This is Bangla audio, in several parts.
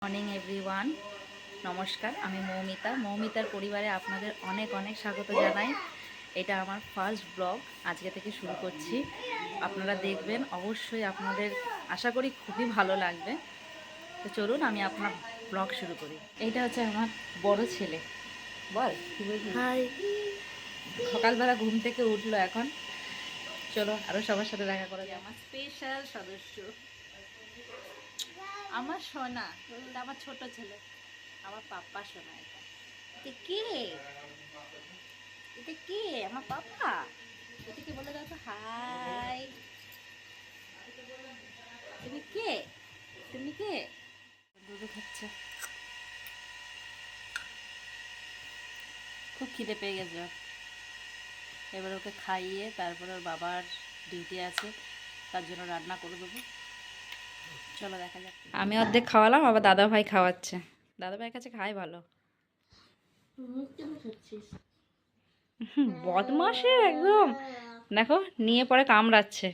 মর্নিং এভরিওয়ান, নমস্কার। আমি মৌমিতার পরিবারে আপনাদের অনেক অনেক স্বাগত জানাই। এটা আমার ফার্স্ট ব্লগ, আজকে থেকে শুরু করছি। আপনারা দেখবেন, অবশ্যই আপনাদের আশা করি খুবই ভালো লাগবে। তো চলুন আমি আপনার ব্লগ শুরু করি। এইটা হচ্ছে আমার বড় ছেলে। বল কি বলবি? হাই। সকালবেলা ঘুম থেকে উঠলো এখন। চলো আরও সবার সাথে দেখা করা যায়। আমার স্পেশাল সদস্য আমার সোনা, এটা আমার ছোট ছেলে, আমার পাপ্পা সোনা। এটা কে? এটা কে? আমার পাপ্পা। এটাকে বলে দাও তো হাই। তুমি কে? তুমি কে? দুধ খাচ্ছে, খুব খিদে পেয়ে গেছে। এবার ওকে খাইয়ে তারপরে ওর বাবার ডিউটি আছে, তার জন্য রান্না করে দেবো। চলো দেখা যাক। আমি অর্ধেক খাওয়ালাম, আবার দাদা ভাই খাওয়াচ্ছে। দাদা ভাইয়ের কাছে খাই ভালো। বদমাসের একদম, দেখো নিয়ে পরে কামড়াচ্ছে।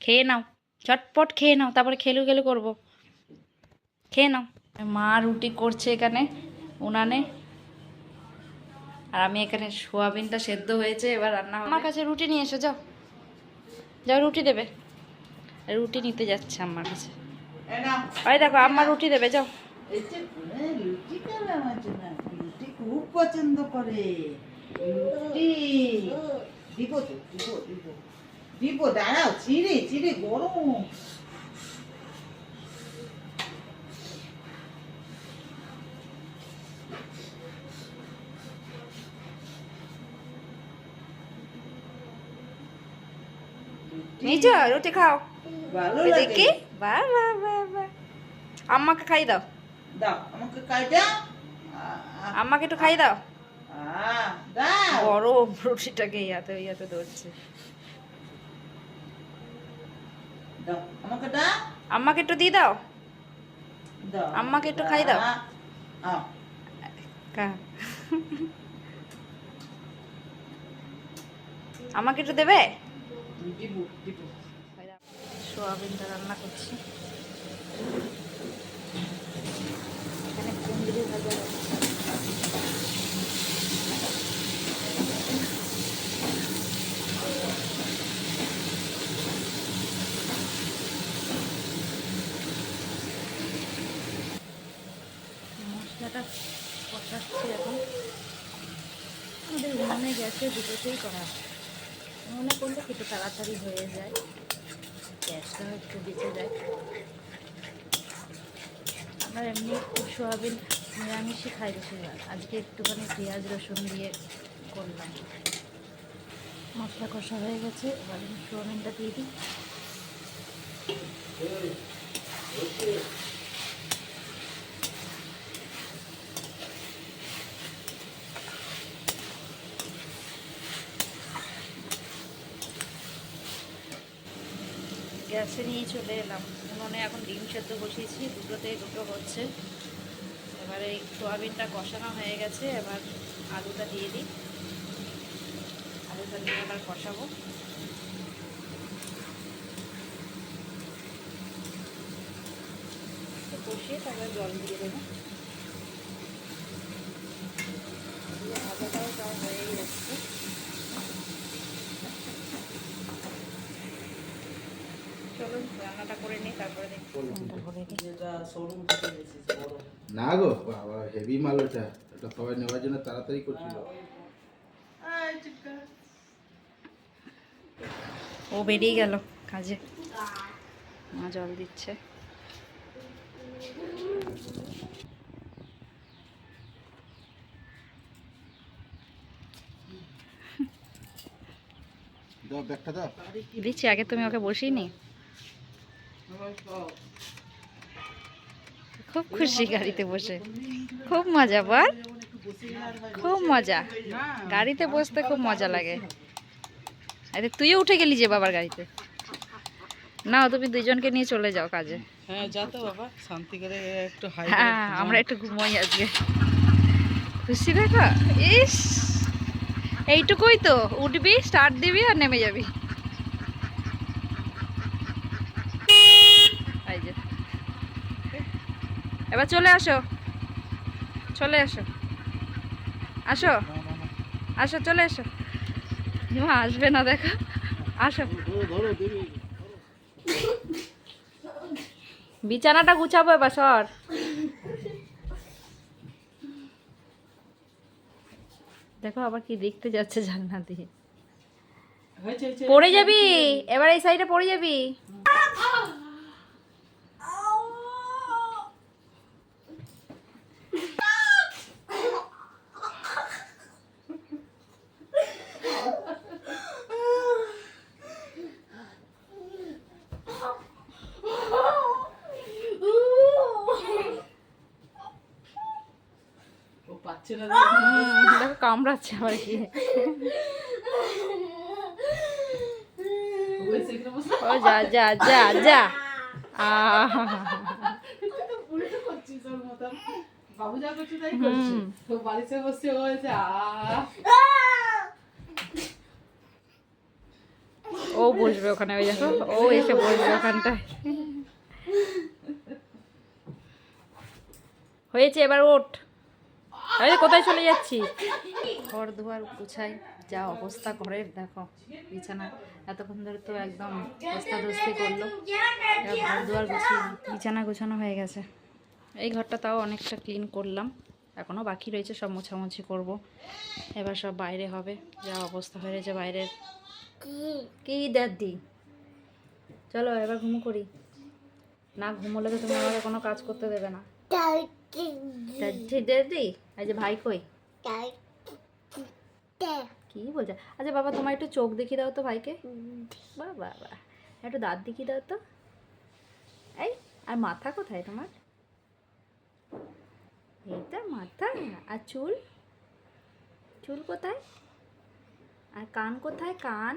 খেয়ে নাও, চটপট খেয়ে নাও, তারপরে খেলু খেলু করবো। খেয়ে নাও। মা রুটি করছে এখানে উনানে, আর আমি এখানে সোয়াবিনটা সেদ্ধ হয়েছে, এবার রান্না হবে। আমার কাছে রুটি নিয়ে এসো, যাও যাও রুটি দেবে। রুটি নিতে যাচ্ছে আমার কাছে। ওই দেখো আমার রুটি দেবে, যাও। রুটি খুব পছন্দ করে। রুটি দিব তো, দিব দাঁড়াও, চিড়ে চিড়ে গরম। নিচে রুটি খাও। ভালো দেখি, বাহ বাহ বাহ বাহ। আম্মাকে খাই দাও, দাও আমাকে খাই দাও। আম্মাকে একটু খাই দাও। দাও বড় রুটিটাকে ইয়াতে ধরছে। দাও আমাকে দাও। আম্মাকে একটু দিয়ে দাও, দাও আম্মাকে একটু খাই দাও। আমাকে একটু দেবে। সোয়াবিনটা রান্না করছি, এখানে কুঁদরি ভাজা হচ্ছে। মশলাটা কষাচ্ছি এখন। আমাদের উনুনে গ্যাসে দুটোতেই করা হয়। উনুনে করলে একটু তাড়াতাড়ি হয়ে যায়, গ্যাসটা একটু বেঁচে যায়। আমরা এমনি সোয়াবিন নিরামিষই খাই বেশিরভাগ, আজকে একটুখানি পেঁয়াজ রসুন দিয়ে করলাম। মশলা কষা হয়ে গেছে, এবার আমি সোয়াবিনটা দিয়ে দিই। গ্যাসে নিয়ে চলে এলাম, উনুনে এখন ডিম সেদ্ধ বসিয়েছি, দুটো হচ্ছে। এবারে এই সোয়াবিনটা কষানো হয়ে গেছে, এবার আলুটা দিয়ে দিই। আলুটা দিয়ে এবার কষাবো। কষিয়ে তারপরে জল দিয়ে দেবো। ভাজাটাও প্রায় হয়েই যাচ্ছে। চলুন রান্নাটা করে নিই, তারপরে দেখি। না গো বাবা, হেভি মাল ওটা। এটা সবাই নেওয়ার জন্য তাড়াতাড়ি করছিল। ও বেরিয়ে গেল কাজে, মা জল দিচ্ছে। দাও ব্যাগটা দাও। দিচ্ছি, আগে তুমি ওকে বসিয়ে নি। খুব খুশি গাড়িতে বসে, খুব মজা। বল, খুব মজা, গাড়িতে বসতে খুব মজা লাগে। আরে তুইও উঠে গেলি যে বাবার গাড়িতে। নাও তুমি দুজনকে নিয়ে চলে যাও কাজে। হ্যাঁ যা তো বাবা, শান্তি করে একটু হাই। হ্যাঁ আমরা একটু ঘুমাই আজকে। খুশি দেখো, ইস এইটুকুই তো, উঠবি স্টার্ট দিবি আর নেমে যাবি। এই যে এবার চলে আসো, চলে এসো, আসো আসো, চলে এসো। মা আসবে না, দেখো, আসো। বিছানাটা গুছাবো এবার, সর। দেখো আবার কি দেখতে যাচ্ছে জানলা দিয়ে। পড়ে যাবি, এবার এই সাইডে পড়ে যাবি। ও পাচ্ছে না। দেখো কামড়াচ্ছে আবার কি। ও যা যা যা যা। বাবু যা করছে তাই করছে, তো বাড়িতে বসে হয়েছে। ও বসবে ওখানে, ওই দেখো ও এসে বসবে ওখানটায়। হয়েছে, এবার ওঠ। আরে কোথায় চলে যাচ্ছি? ঘর দুয়ার গুছাই, যা অবস্থা ঘরের দেখো। বিছানা এতক্ষণ ধরে তো একদম ধস্তাধস্তি করলো। এবার ঘর দুয়ার গুছিয়ে, বিছানা গোছানো হয়ে গেছে। এই ঘরটা তাও অনেকটা ক্লিন করলাম, এখনও বাকি রয়েছে, সব মোছামুছি করব। এবার সব বাইরে হবে, যা অবস্থা হয়ে রয়েছে বাইরের। কি দাদি, চলো এবার ঘুমো করি। না ঘুমোলে তো তুমি আমাকে কোনো কাজ করতে দেবে না। দাদি, এই যে ভাই কই? কি বলছে? আচ্ছা বাবা, তোমার একটু চোখ দেখিয়ে দাও তো ভাইকে। বাহ বাহ বাহ, একটু দাঁত দেখিয়ে দাও তো। এই, আর মাথা কোথায় তোমার? এইটা মাথা। আর চুল, চুল কোথায়? আর কান কোথায়? কান,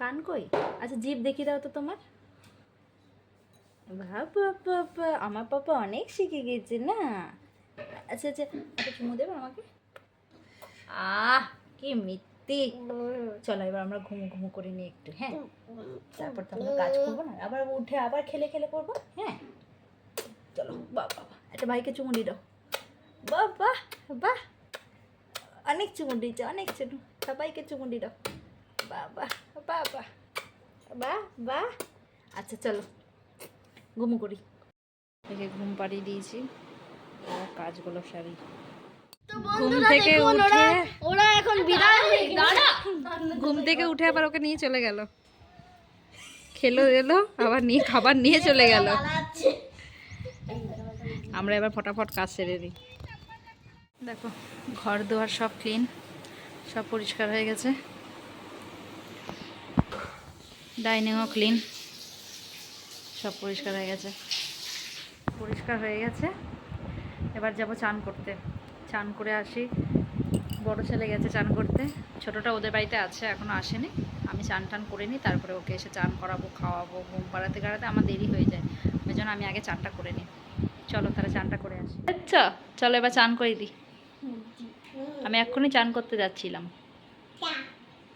কান কই? আচ্ছা জিভ দেখিয়ে দাও তো তোমার। বাবা, আমার পাপা অনেক শিখে গেছে না। আচ্ছা আচ্ছা, একটা চুমু দেবে আমাকে? কি মিথ্যে। চলো এবার আমরা ঘুমো ঘুমো করে নিই একটু, হ্যাঁ? তারপর তো আমরা কাজ করবো না, আবার উঠে আবার খেলে খেলে করবো, হ্যাঁ? চলো বাবা, একটা ভাইকে চুমু দিয়ে দাও। বাবা বাহ, অনেক চুমু দিয়েছে, অনেক চুমু। সবাইকে চুমু দিয়ে দাও। বাবা বাবা বাহ বাহ। আচ্ছা চলো ঘুমো করি। একে ঘুম পাড়িয়ে দিয়েছি, আর কাজগুলো সারি। ঘুম থেকে উঠে ওরা এখন বিদায় দাঁড়া। ঘুম থেকে উঠে আবার ওকে নিয়ে চলে গেল, খেলো এলো আবার নিয়ে খাবার নিয়ে চলে গেল। আমরা এবার ফটাফট কাজ সেরে দিই। দেখো ঘর দুয়ার সব ক্লিন, সব পরিষ্কার হয়ে গেছে। ডাইনিংও ক্লিন, সব পরিষ্কার হয়ে গেছে, পরিষ্কার হয়ে গেছে। এবার যাব চান করতে, চান করে আসি। বড় ছেলে গেছে চান করতে, ছোটটা ওদের বাড়িতে আছে, এখনো আসেনি। আমি চান টান করে নিই, তারপরে ওকে এসে চান করাবো, খাওয়াবো। ঘুম পাড়াতে গাড়াতে আমার দেরি হয়ে যায়, ওই জন্য আমি আগে চানটা করে নিই। চলো তাহলে চানটা করে আসি। আচ্ছা চলো এবার চান করে দিই। আমি এক্ষুনি চান করতে যাচ্ছিলাম।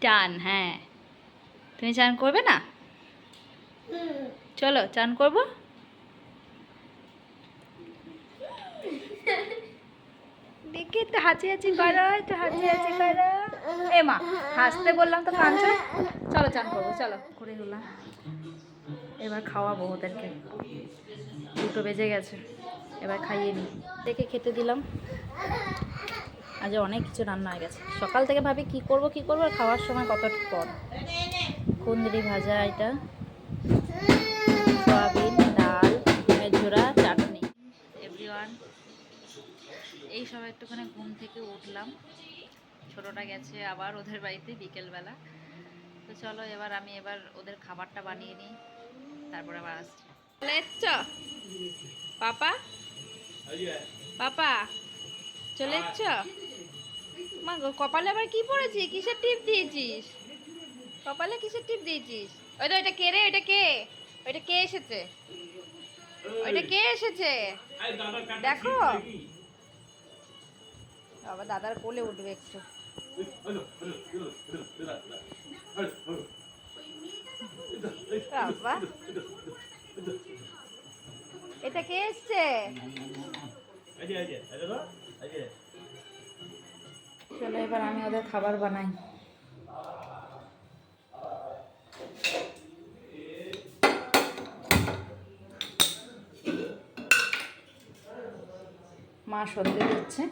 চান, হ্যাঁ। তুমি চান করবে না? চলো চান করবো। দেখি একটু হাঁচি হাঁচি করো, একটু হাঁচি হাঁচি করো। এ মা, হাসতে বললাম তো কাঁদছো। চলো চান করবো, চলো করে নিলাম। এবার খাওয়াবো ওদেরকে, 2টো বেজে গেছে, এবার খাইয়ে নিই। দেখে খেতে দিলাম। আজ অনেক কিছু রান্না হয়ে গেছে, সকাল থেকে ভাবি কি করব কি করবো, আর খাওয়ার সময় কত পর। কুন্দরি ভাজা, এটা সয়াবিন, ডাল, ডিমের ঝোড়া, চাটনি। এভরিওয়ান, এই সব একটুখানি ঘুম থেকে উঠলাম। ছোটটা গেছে আবার ওদের বাড়িতে বিকেলবেলা। তো চলো এবার আমি ওদের খাবারটা বানিয়ে নিই, তারপরে আবার আসছি। পাপা, পাপা চলে এসছ? মা গো, কপালে আবার কি পড়েছি? কিসের টিপ দিয়েছিস? কপালে কিসের টিপ দিয়েছিস? ওইটা কে রে? ওইটা কে? ওইটা কে এসেছে? ওইটা কে এসেছে দেখো। বাবা দাদার কোলে উঠবে একটু। বাবা এটা কে এসছে? চলো এবার আমি ওদের খাবার বানাই। মা সন্ধে দিচ্ছে,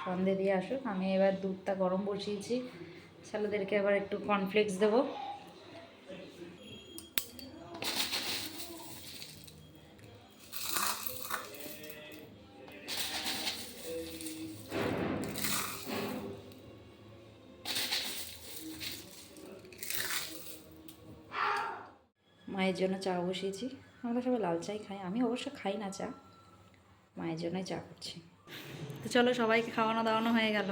সন্ধে দিয়ে আসুক। আমি এবার দুধটা গরম বসিয়েছি, ছেলেদেরকে এবার একটু কর্নফ্লেক্স দেবো। মায়ের জন্য চা বসিয়েছি। আমরা সবাই লাল চাই খাই, আমি অবশ্য খাই না চা, মায়ের জন্যই চা করছি। তো চলো সবাইকে খাওয়ানো দাওয়ানো হয়ে গেল।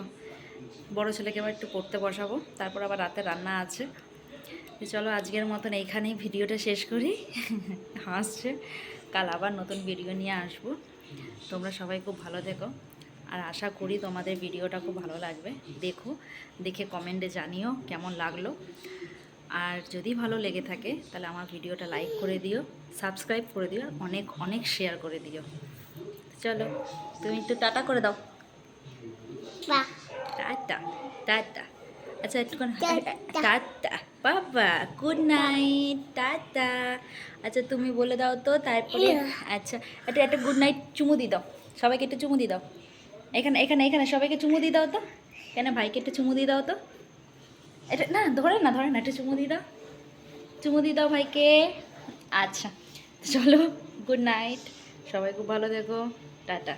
বড় ছেলেকে এবার একটু পড়তে বসাবো, তারপর আবার রাতে রান্না আছে। তো চলো আজকের মতন এইখানেই ভিডিওটা শেষ করি। হাসছে, কাল আবার নতুন ভিডিও নিয়ে আসবো। তোমরা সবাই খুব ভালো থেকো, আর আশা করি তোমাদের ভিডিওটা খুব ভালো লাগবে। দেখো, দেখে কমেন্টে জানিও কেমন লাগলো। আর যদি ভালো লেগে থাকে তাহলে আমার ভিডিওটা লাইক করে দিও, সাবস্ক্রাইব করে দিও, আর অনেক অনেক শেয়ার করে দিও। চলো তুমি একটু টাটা করে দাও। বাহ টাটা টাটা। আচ্ছা একটুখানি টাটা বাবা, গুড নাইট, টাটা। আচ্ছা তুমি বলে দাও তো তারপরে। আচ্ছা একটা একটা গুড নাইট চুমু দিয়ে দাও, সবাইকে একটু চুমু দিয়ে দাও। এখানে এখানে এখানে সবাইকে চুমু দিয়ে দাও তো। কেন ভাইকে একটু চুমু দিয়ে দাও তো। এটা না ধরে না, ধরে না, একটু চুমু দিয়ে দাও, চুমু দিয়ে দাও ভাইকে। আচ্ছা চলো, গুড নাইট, সবাই খুব ভালো থেকো, টাটা।